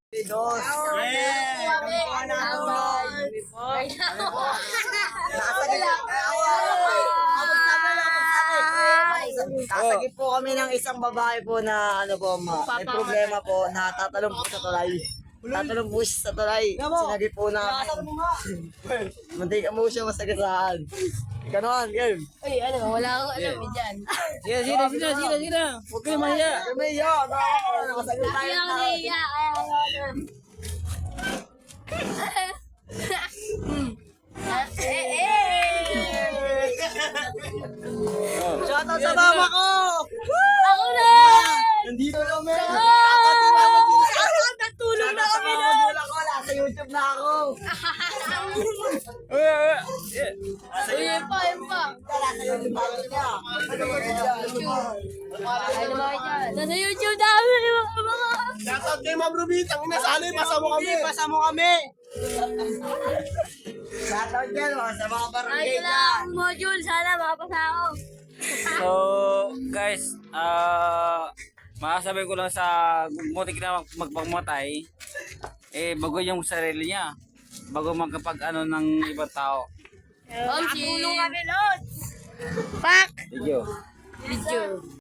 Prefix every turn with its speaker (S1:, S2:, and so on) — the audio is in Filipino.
S1: Dos. Sasagip po kami ng isang babae po na ano po, may problema po na tatalong po sa tulay. Tatalong po siya sa tulay. Sinagip po namin. Munti ka mo siya masagasaan. Ikaw naman, game.
S2: Uy, ano, wala akong alam dyan.
S3: Sige. Huwag kayo mahiya.
S1: Kami yun. Masagot tayo
S2: Kaya ako
S1: na.
S2: naiya, kaya ako
S1: Shoutout sa mama ko!
S2: Ako na!
S1: Nandito kami!
S2: Natulog na kami
S1: na! Nasa YouTube na ako!
S2: Yun pa.
S1: Nasa YouTube na ako niya!
S2: Ano ba dyan? Nasa YouTube namin mga.
S3: Shoutout kay Ma'am Ruby. Tangina, sana pasa mo kami.
S1: Shoutout dyan sa mga barangay
S2: Ay, wala
S1: dyan!
S2: akong module. Sana makapasa ako.
S4: So, guys, masasabi ko lang sa mutik na magpagmatay, bago yung sarili niya, bago magkapag ano ng ibang tao.
S2: Tulong kami, Lods! Pak!
S4: Video.
S2: Video.